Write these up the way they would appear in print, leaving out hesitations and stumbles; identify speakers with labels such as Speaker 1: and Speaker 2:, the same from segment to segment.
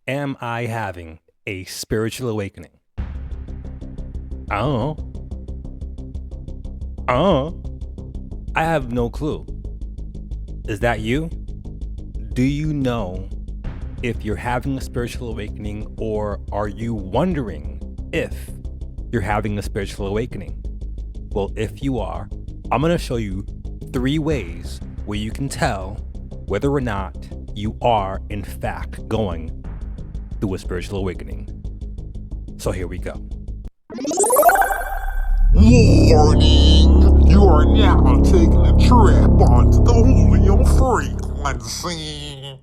Speaker 1: Am I having a spiritual awakening? I don't know. I don't know. I have no clue. Is that you? Do you know if you're having a spiritual awakening, or are you wondering if you're having a spiritual awakening? Well, if you are, I'm going to show you 3 ways where you can tell whether or not you are, in fact, going through a spiritual awakening. So here we go.
Speaker 2: Warning! You are now taking a trip onto the Julio Frequency.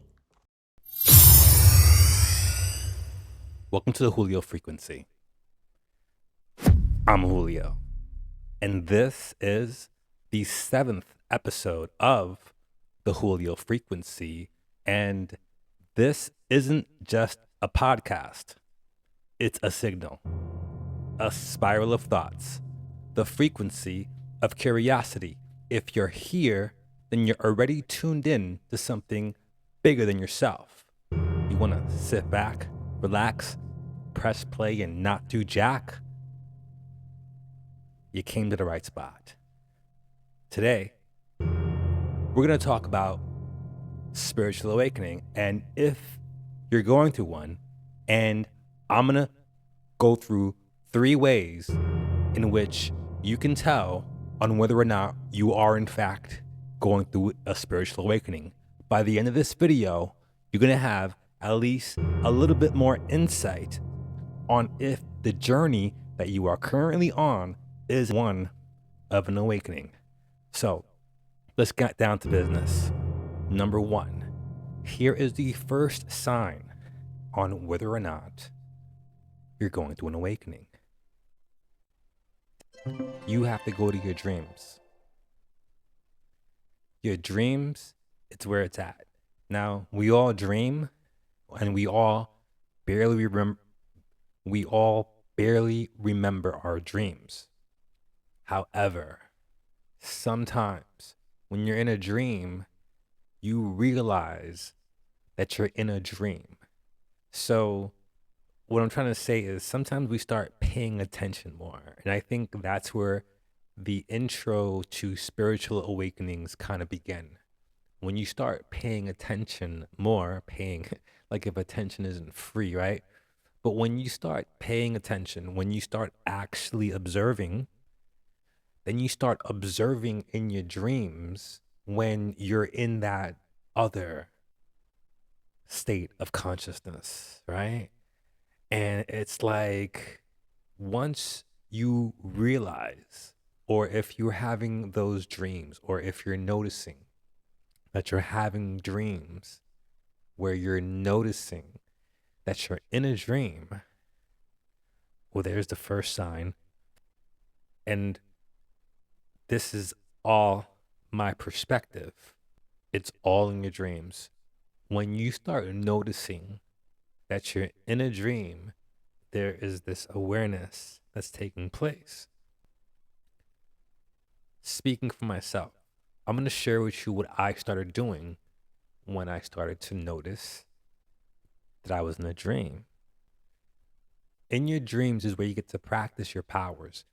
Speaker 1: Welcome to the Julio Frequency. I'm Julio, and this is the 7th episode of the Julio Frequency. And this isn't just a podcast, it's a signal, a spiral of thoughts, the frequency of curiosity. If you're here, then you're already tuned in to something bigger than yourself. You want to sit back, relax, press play, and not do jack? You came to the right spot. Today, we're going to talk about spiritual awakening, and if you're going through one, and I'm going to go through 3 ways in which you can tell on whether or not you are, in fact, going through a spiritual awakening. By the end of this video, you're going to have at least a little bit more insight on if the journey that you are currently on is one of an awakening. So let's get down to business. Number 1, here is the first sign on whether or not you're going through an awakening. You have to go to your dreams. Your dreams, it's where it's at. Now, we all dream, and we all barely remember our dreams. However, sometimes when you're in a dream, you realize that you're in a dream. So what I'm trying to say is sometimes we start paying attention more. And I think that's where the intro to spiritual awakenings kind of begin. When you start paying attention more, like if attention isn't free, right? But when you start paying attention, when you start actually observing, then you start observing in your dreams when you're in that other state of consciousness, right? And it's like once you realize, or if you're having those dreams, or if you're noticing that you're having dreams where you're noticing that you're in a dream, well, there's the first sign. And this is all my perspective. It's all in your dreams. When you start noticing that you're in a dream, there is this awareness that's taking place. Speaking for myself, I'm going to share with you what I started doing when I started to notice that I was in a dream. In your dreams is where you get to practice your powers.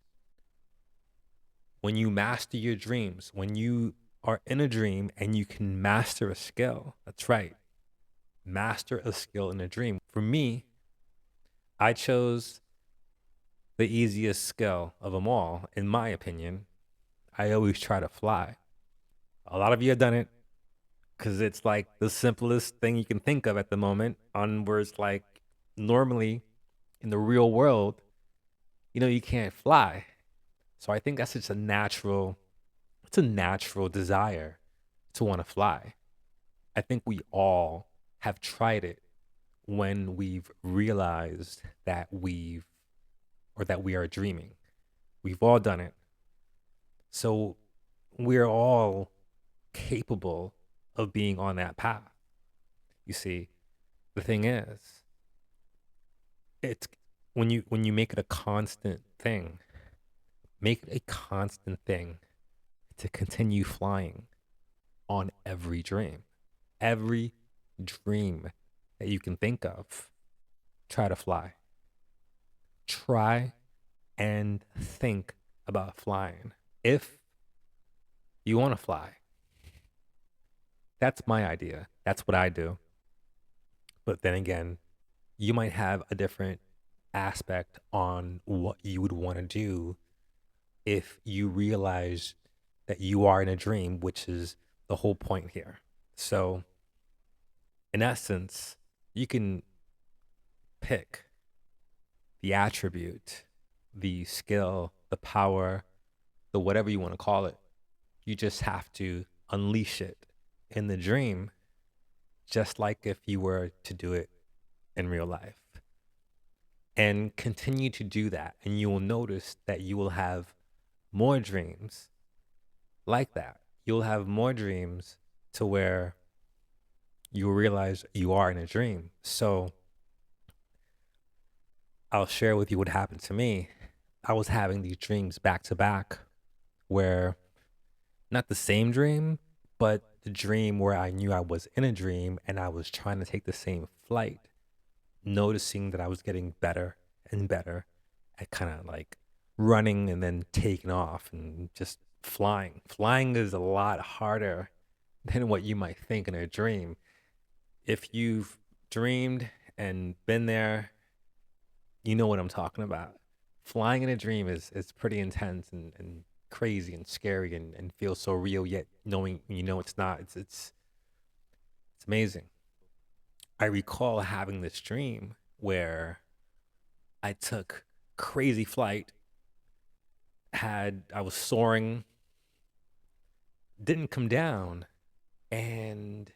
Speaker 1: When you master your dreams, when you are in a dream and you can master a skill, that's right, master a skill in a dream. For me, I chose the easiest skill of them all, in my opinion. I always try to fly. A lot of you have done it because it's like the simplest thing you can think of at the moment, on where it's like normally in the real world, you can't fly. So I think that's just it's a natural desire to want to fly. I think we all have tried it when we've realized that we are dreaming. We've all done it. So we're all capable of being on that path. You see, the thing is, it's when you make it a constant thing, to continue flying on every dream that you can think of. try to fly. Try and think about flying. If you want to fly, that's my idea. That's what I do. But then again, you might have a different aspect on what you would want to do if you realize that you are in a dream, which is the whole point here. So, in essence, you can pick the attribute, the skill, the power, the whatever you want to call it. You just have to unleash it in the dream, just like if you were to do it in real life. And continue to do that. And you will notice that you will have more dreams like that. You'll have more dreams to where you'll realize you are in a dream. So I'll share with you what happened to me. I was having these dreams back to back where not the same dream, but the dream where I knew I was in a dream and I was trying to take the same flight, noticing that I was getting better and better at kind of like running and then taking off and just flying. Flying is a lot harder than what you might think in a dream. If you've dreamed and been there, you know what I'm talking about. Flying in a dream is pretty intense and crazy and scary and feels so real, yet knowing you know it's not. It's amazing. I recall having this dream where I took crazy flight, had I was soaring, didn't come down, and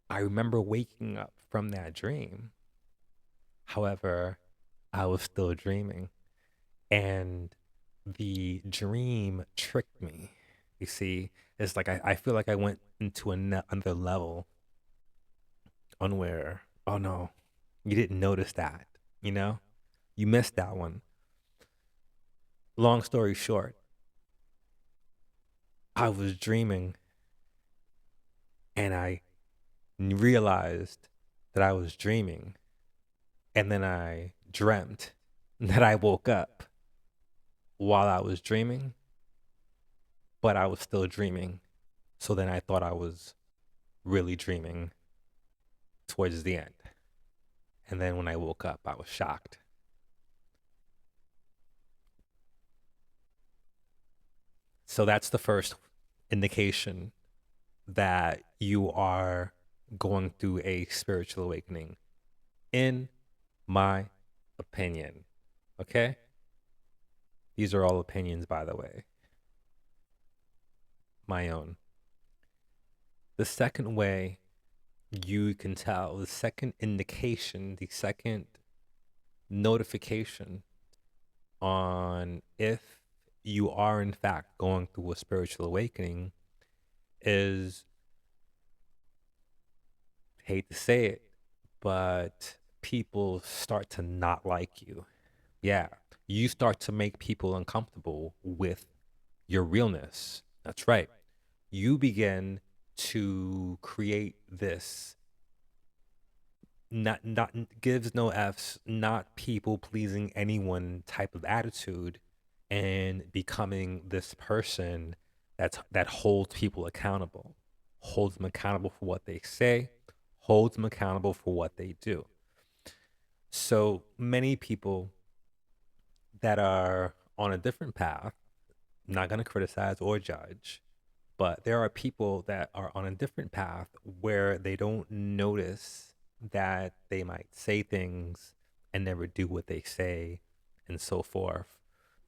Speaker 1: I remember waking up from that dream. However, I was still dreaming, and the dream tricked me. You see, it's like I feel like I went into another level on where, oh no, you didn't notice that, you know? You missed that one. Long story short, I was dreaming and I realized that I was dreaming. And then I dreamt that I woke up while I was dreaming, but I was still dreaming. So then I thought I was really dreaming towards the end. And then when I woke up, I was shocked. So that's the first indication that you are going through a spiritual awakening, in my opinion. Okay? These are all opinions, by the way, my own. The second way you can tell, the second indication, the second notification on if you are in fact going through a spiritual awakening is, hate to say it, but people start to not like you. Yeah, you start to make people uncomfortable with your realness. That's right. You begin to create this not gives no f's, not people pleasing anyone type of attitude, and becoming this person that holds people accountable, holds them accountable for what they say, holds them accountable for what they do. So many people that are on a different path, I'm not going to criticize or judge, but there are people that are on a different path where they don't notice that they might say things and never do what they say and so forth.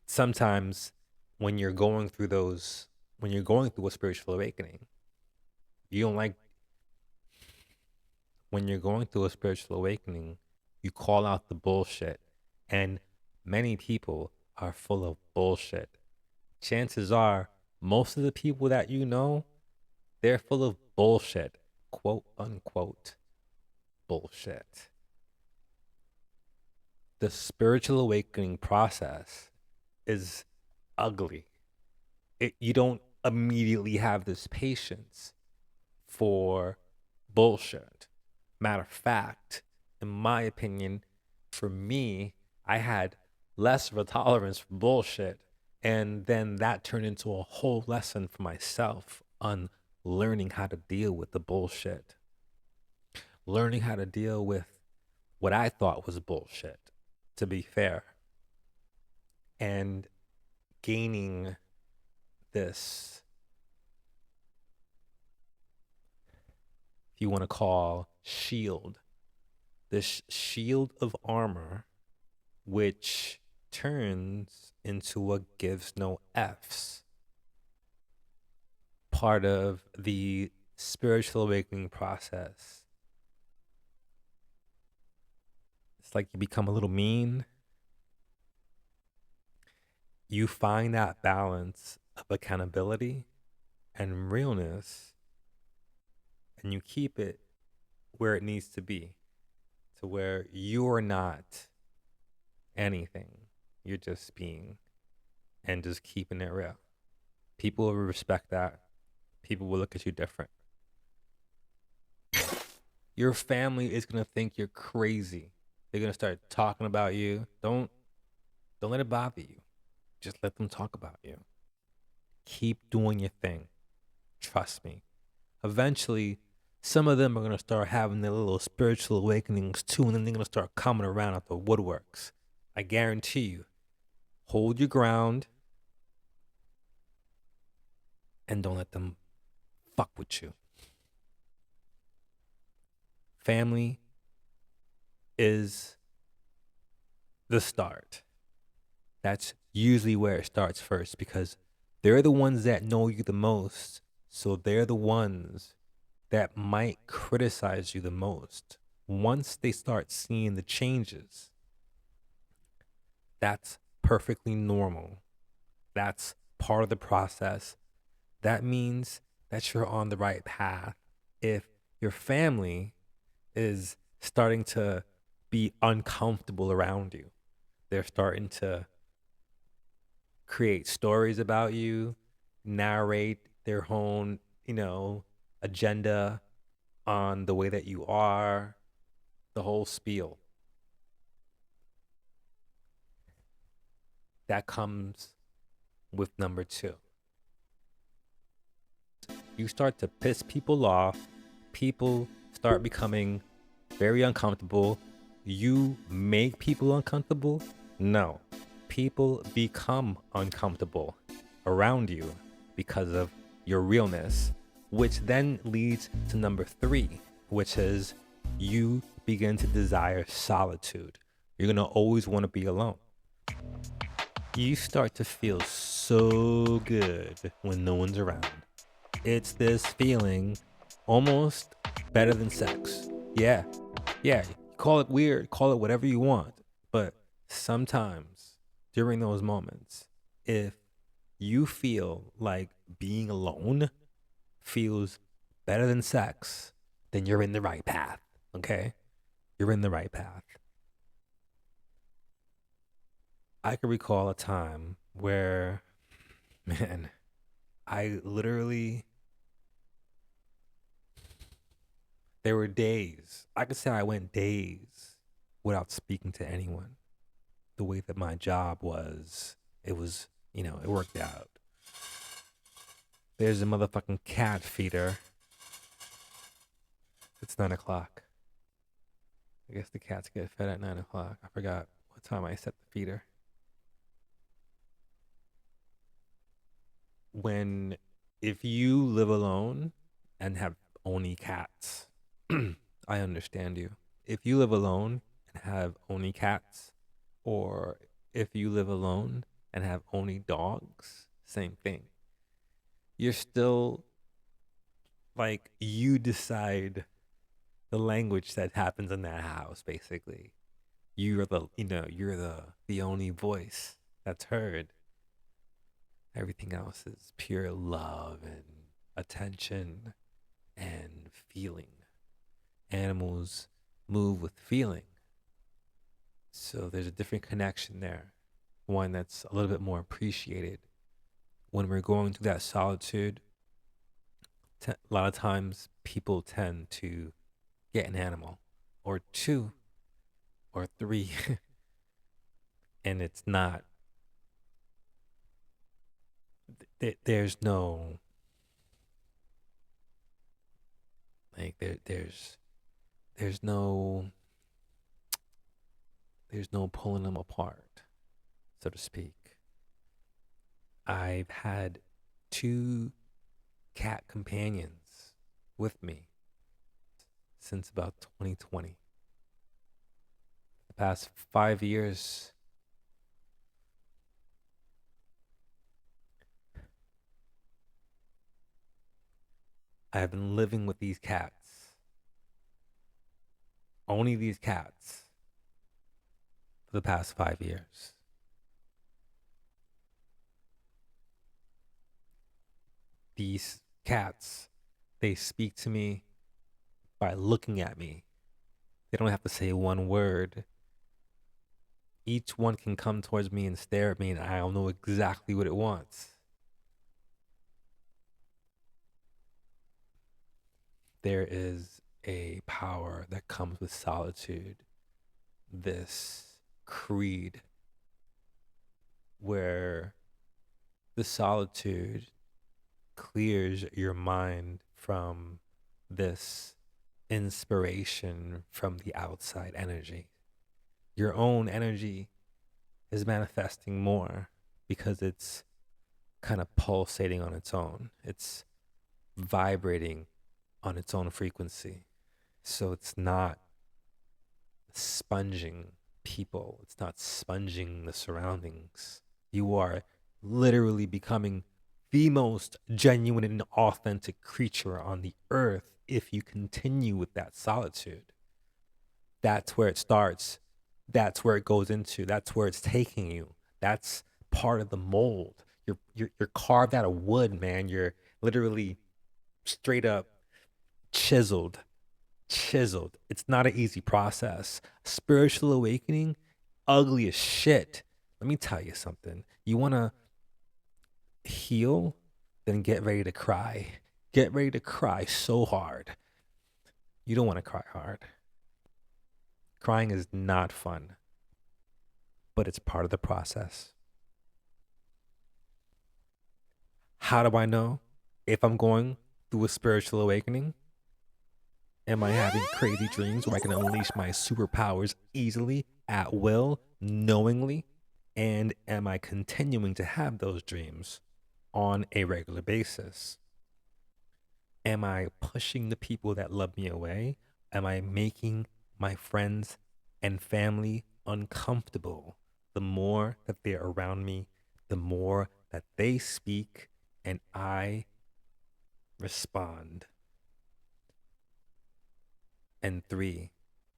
Speaker 1: Sometimes when you're going through those, when you're going through a spiritual awakening, you don't like, when you're going through a spiritual awakening, you call out the bullshit. And many people are full of bullshit. Chances are, most of the people that you know, they're full of bullshit, quote unquote bullshit. The spiritual awakening process is ugly. You don't immediately have this patience for bullshit. Matter of fact, in my opinion, For me, I had less of a tolerance for bullshit. And then that turned into a whole lesson for myself on learning how to deal with the bullshit, learning how to deal with what I thought was bullshit, to be fair, and gaining this, if you want to call shield, this shield of armor, which turns into a gives no F's, part of the spiritual awakening process. It's like you become a little mean. You find that balance of accountability and realness, and you keep it where it needs to be, to where you're not anything. You're just being and just keeping it real. People will respect that. People will look at you different. Your family is gonna think you're crazy. They're gonna start talking about you. Don't let it bother you. Just let them talk about you. Keep doing your thing. Trust me. Eventually, some of them are gonna start having their little spiritual awakenings too, and then they're gonna start coming around at the woodworks. I guarantee you. Hold your ground and don't let them fuck with you. Family is the start. That's usually where it starts first because they're the ones that know you the most. So they're the ones that might criticize you the most. Once they start seeing the changes, that's perfectly normal. That's part of the process. That means that you're on the right path. If your family is starting to be uncomfortable around you, they're starting to create stories about you, narrate their own, agenda on the way that you are, the whole spiel. That comes with number two. You start to piss people off, people start becoming very uncomfortable. You make people uncomfortable? No. People become uncomfortable around you because of your realness, which then leads to number three, which is you begin to desire solitude. You're going to always want to be alone. You start to feel so good when no one's around. It's this feeling almost better than sex. Yeah. Call it weird, call it whatever you want. But sometimes during those moments, if you feel like being alone feels better than sex, then you're in the right path. Okay? You're in the right path. I can recall a time where, man, I literally, there were days, I could say I went days without speaking to anyone. The way that my job was, it was, it worked out. There's a motherfucking cat feeder. It's 9 o'clock. I guess the cats get fed at 9 o'clock. I forgot what time I set the feeder. If you live alone and have only cats, I understand you. If you live alone and have only cats, or if you live alone and have only dogs, same thing. You're still like, you decide the language that happens in that house, basically. You're the only voice that's heard. Everything else is pure love and attention and feeling. Animals move with feeling. So there's a different connection there, one that's a little bit more appreciated. When we're going through that solitude, a lot of times people tend to get an animal or two, or 3. And it's not, there's no, like, there's no, there's no pulling them apart, so to speak. I've had 2 cat companions with me since about 2020. The past 5 years, I've been living with these cats, only these cats, for the past 5 years. These cats, they speak to me by looking at me. They don't have to say one word. Each one can come towards me and stare at me, and I'll know exactly what it wants. There is a power that comes with solitude, this creed where the solitude clears your mind from this inspiration from the outside energy. Your own energy is manifesting more because it's kind of pulsating on its own. It's vibrating on its own frequency. So it's not sponging people, it's not sponging the surroundings. You are literally becoming the most genuine and authentic creature on the earth if you continue with that solitude. That's where it starts. That's where it goes into. That's where it's taking you. That's part of the mold. You're carved out of wood, man. You're literally straight up chiseled. It's not an easy process. Spiritual awakening, ugly as shit. Let me tell you something. You want to heal, then get ready to cry. Get ready to cry so hard. You don't want to cry hard. Crying is not fun, but it's part of the process. How do I know if I'm going through a spiritual awakening? Am I having crazy dreams where I can unleash my superpowers easily, at will, knowingly? And am I continuing to have those dreams on a regular basis? Am I pushing the people that love me away? Am I making my friends and family uncomfortable? The more that they're around me, the more that they speak and I respond. And 3,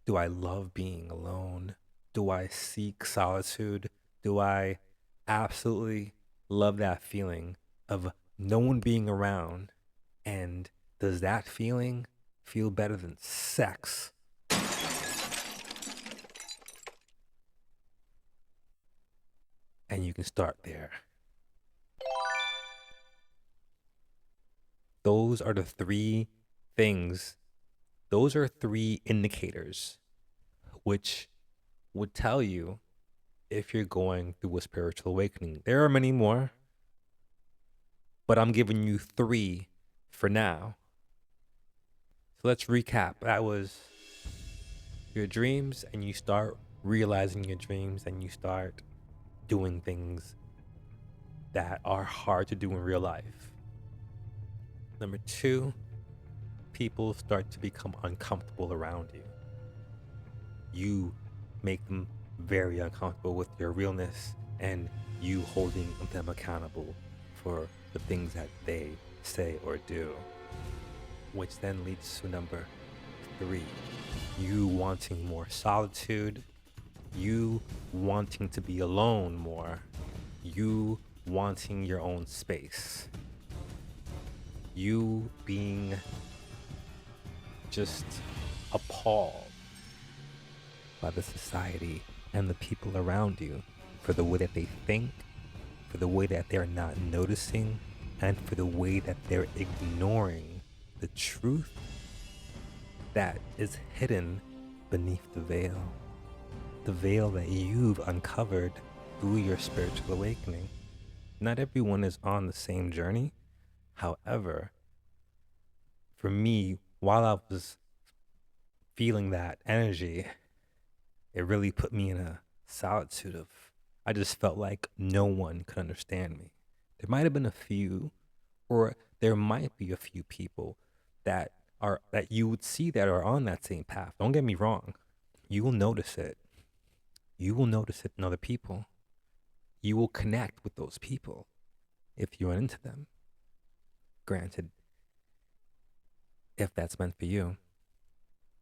Speaker 1: do I love being alone? Do I seek solitude? Do I absolutely love that feeling of no one being around? And does that feeling feel better than sex? And you can start there. Those are the 3 things. Those are 3 indicators which would tell you if you're going through a spiritual awakening. There are many more, but I'm giving you 3 for now. So let's recap. That was your dreams, and you start realizing your dreams, and you start doing things that are hard to do in real life. Number 2, people start to become uncomfortable around you. You make them very uncomfortable with your realness and you holding them accountable for the things that they say or do. Which then leads to number 3, you wanting more solitude, you wanting to be alone more, you wanting your own space, you being just appalled by the society and the people around you for the way that they think, for the way that they're not noticing, and for the way that they're ignoring the truth that is hidden beneath the veil. the veil that you've uncovered through your spiritual awakening. Not everyone is on the same journey. However, for me, while I was feeling that energy, it really put me in a solitude of, I just felt like no one could understand me. There might have been a few, or there might be a few people that you would see that are on that same path. Don't get me wrong. You will notice it. You will notice it in other people. You will connect with those people if you run into them. Granted, if that's meant for you,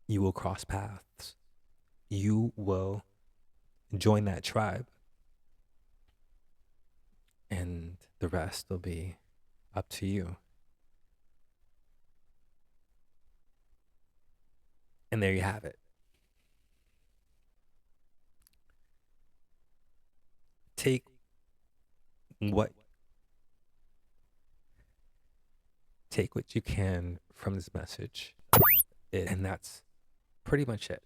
Speaker 1: you will cross paths. You will join that tribe. And the rest will be up to you. And there you have it. Take what you can from this message. And that's pretty much it.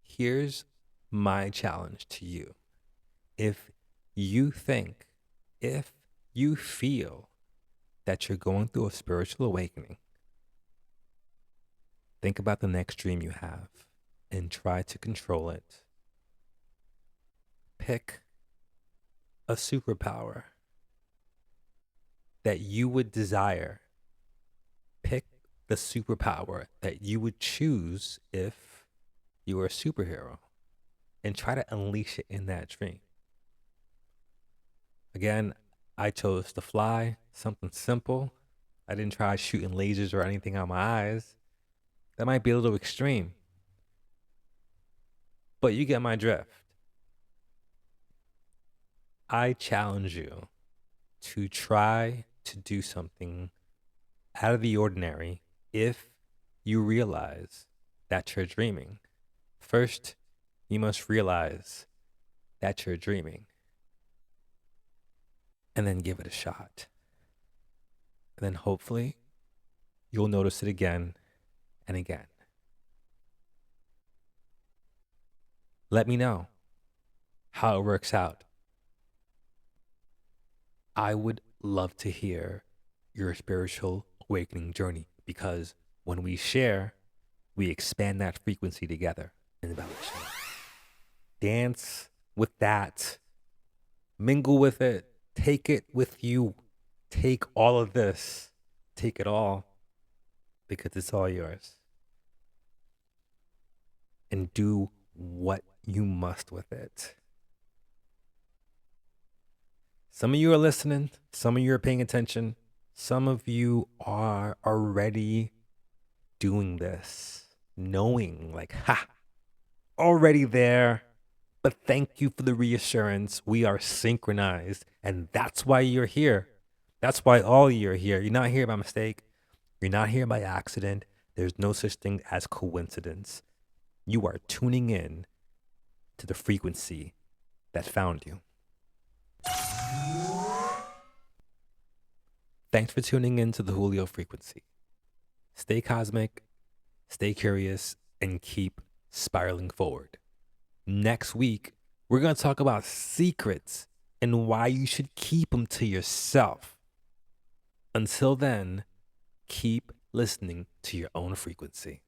Speaker 1: Here's my challenge to you. If you feel that you're going through a spiritual awakening, think about the next dream you have and try to control it. Pick a superpower that you would desire. Pick the superpower that you would choose if you were a superhero and try to unleash it in that dream. Again, I chose to fly, something simple. I didn't try shooting lasers or anything out my eyes. That might be a little extreme. But you get my drift. I challenge you to try to do something out of the ordinary if you realize that you're dreaming. First, you must realize that you're dreaming. And then give it a shot. And then hopefully you'll notice it again and again. Let me know how it works out. I would love to hear your spiritual awakening journey, because when we share, we expand that frequency together in vibration. Dance with that. Mingle with it. Take it with you. Take all of this. Take it all, because it's all yours. And do what you must with it. Some of you are listening. Some of you are paying attention. Some of you are already doing this, knowing like, already there. But thank you for the reassurance. We are synchronized, and that's why you're here. That's why all of you are here. You're not here by mistake. You're not here by accident. There's no such thing as coincidence. You are tuning in to the frequency that found you. Thanks for tuning in to the Julio Frequency. Stay cosmic, stay curious, and keep spiraling forward. Next week, we're going to talk about secrets and why you should keep them to yourself. Until then, keep listening to your own frequency.